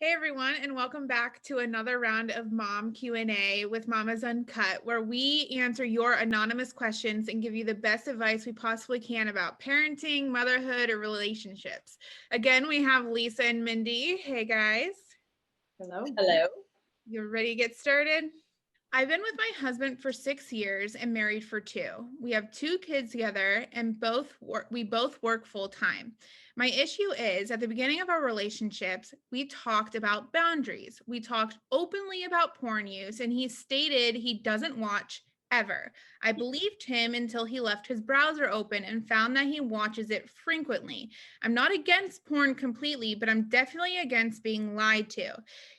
Hey everyone, and welcome back to another round of Mom Q&A with Mama's Uncut, where we answer your anonymous questions and give you the best advice we possibly can about parenting, motherhood, or relationships. Again, we have Lisa and Mindy. Hey guys. Hello. Hello. You ready to get started? I've been with my husband for 6 years and married for 2. We have 2 kids together and we both work full time. My issue is at the beginning of our relationships, we talked about boundaries. We talked openly about porn use, and he stated he doesn't watch ever. I believed him until he left his browser open and found that he watches it frequently. I'm not against porn completely, but I'm definitely against being lied to.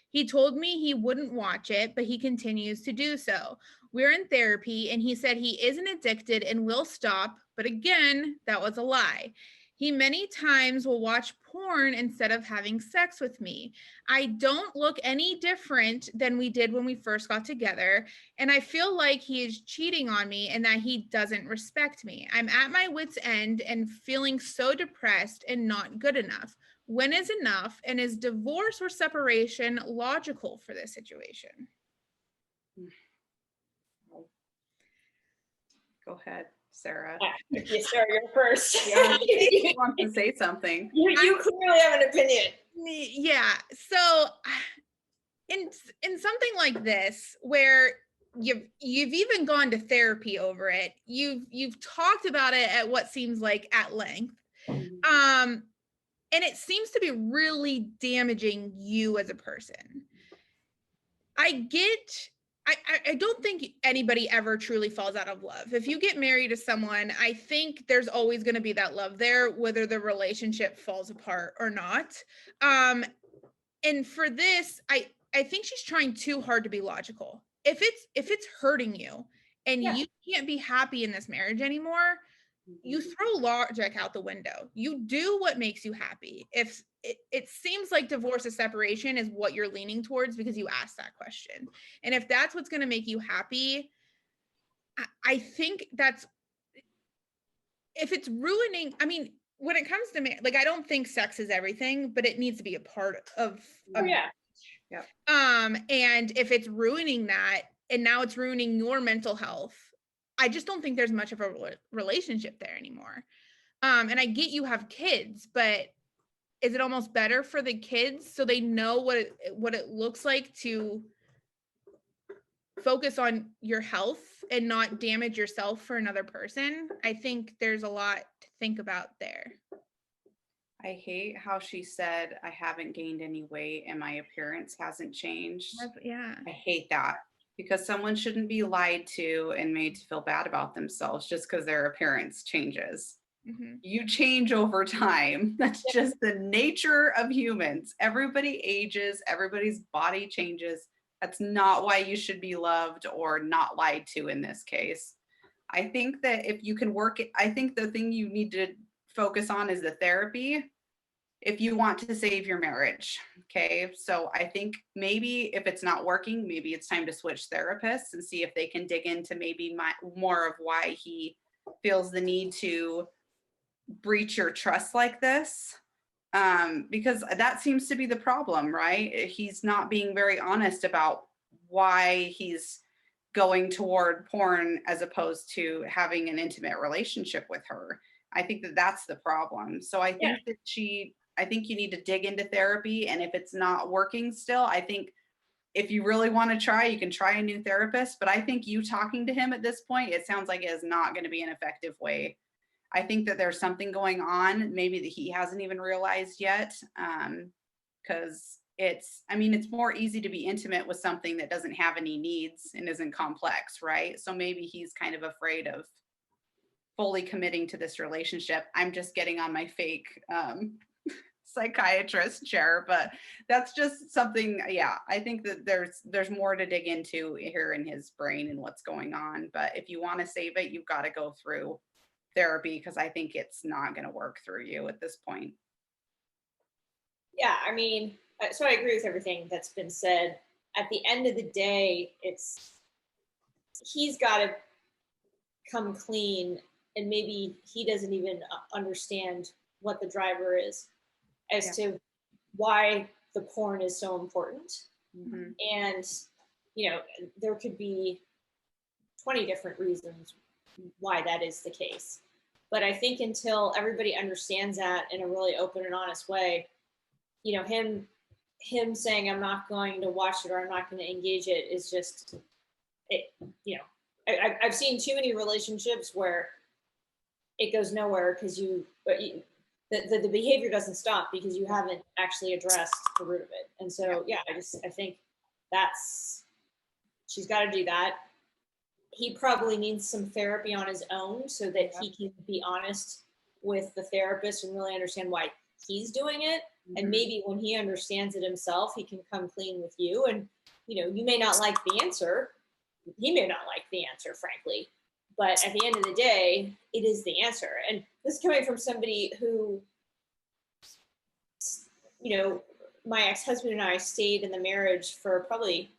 He told me he wouldn't watch it, but he continues to do so. We're in therapy, and he said he isn't addicted and will stop, but again, that was a lie. He many times will watch porn instead of having sex with me. I don't look any different than we did when we first got together, and I feel like he is cheating on me and that he doesn't respect me. I'm at my wit's end and feeling so depressed and not good enough. When is enough, and is divorce or separation logical for this situation? Go ahead, Sarah. You start your first. Yeah, you want to say something. You clearly have an opinion. Yeah. So in something like this, where you've even gone to therapy over it, you've talked about it at what seems like at length. And it seems to be really damaging you as a person. I don't think anybody ever truly falls out of love. If you get married to someone, I think there's always going to be that love there, whether the relationship falls apart or not. And for this, I think she's trying too hard to be logical. If it's hurting you and you can't be happy in this marriage anymore, you throw logic out the window. You do what makes you happy. If it seems like divorce or separation is what you're leaning towards because you asked that question. And if that's what's going to make you happy, I think that's, if it's ruining, I mean, when it comes to like, I don't think sex is everything, but it needs to be a part of and if it's ruining that and now it's ruining your mental health, I just don't think there's much of a relationship there anymore. And I get you have kids, but is it almost better for the kids so they know what it looks like to focus on your health and not damage yourself for another person? I think there's a lot to think about there. I hate how she said, I haven't gained any weight and my appearance hasn't changed. Yeah. I hate that because someone shouldn't be lied to and made to feel bad about themselves just because their appearance changes. Mm-hmm. You change over time. That's just the nature of humans. Everybody ages, everybody's body changes. That's not why you should be loved or not lied to in this case. I think that if you can work it, I think the thing you need to focus on is the therapy if you want to save your marriage. Okay. So I think maybe if it's not working, maybe it's time to switch therapists and see if they can dig into maybe more of why he feels the need to breach your trust like this. Because that seems to be the problem, right? He's not being very honest about why he's going toward porn as opposed to having an intimate relationship with her. I think that that's the problem. So I think that I think you need to dig into therapy. And if it's not working still, I think if you really want to try, you can try a new therapist. But I think you talking to him at this point, it sounds like it is not going to be an effective way. I think that there's something going on, maybe that he hasn't even realized yet. Because it's more easy to be intimate with something that doesn't have any needs and isn't complex, right? So maybe he's kind of afraid of fully committing to this relationship. I'm just getting on my fake psychiatrist chair, but that's just something. Yeah, I think that there's more to dig into here in his brain and what's going on. But if you want to save it, you've got to go through therapy, because I think it's not going to work through you at this point. Yeah, I mean, so I agree with everything that's been said. At the end of the day, he's got to come clean, and maybe he doesn't even understand what the driver is as to why the porn is so important. Mhm. And, there could be 20 different reasons why that is the case. But I think until everybody understands that in a really open and honest way, him saying I'm not going to watch it or I'm not going to engage it is just it. I've seen too many relationships where it goes nowhere because the behavior doesn't stop because you haven't actually addressed the root of it. And so I think she's got to do that. He probably needs some therapy on his own so that he can be honest with the therapist and really understand why he's doing it. And maybe when he understands it himself, he can come clean with you. And, you may not like the answer. He may not like the answer, frankly. But at the end of the day, it is the answer. And this is coming from somebody who, my ex-husband and I stayed in the marriage for probably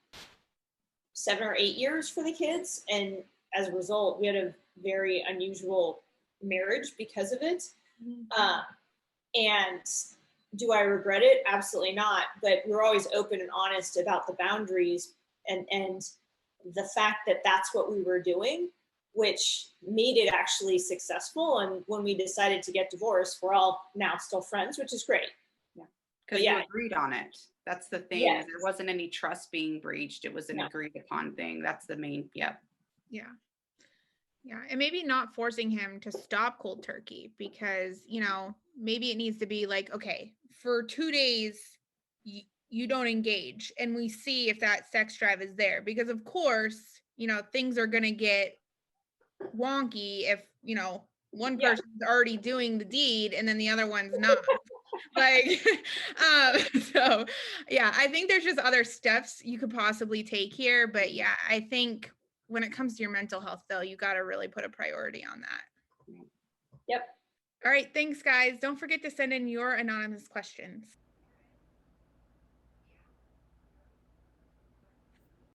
7 or 8 years for the kids. And as a result, we had a very unusual marriage because of it. And do I regret it? Absolutely not. But we're always open and honest about the boundaries and the fact that that's what we were doing, which made it actually successful. And when we decided to get divorced, we're all now still friends, which is great. Yeah. Because you agreed on it. That's the thing. Yes. There wasn't any trust being breached. It was an agreed upon thing. That's the main, Yeah. And maybe not forcing him to stop cold turkey because, maybe it needs to be like, okay, for 2 days, you don't engage and we see if that sex drive is there because of course, things are going to get wonky if, one person's already doing the deed and then the other one's not. Like, so yeah, I think there's just other steps you could possibly take here. But yeah, I think when it comes to your mental health, though, you got to really put a priority on that. Yep. All right. Thanks, guys. Don't forget to send in your anonymous questions.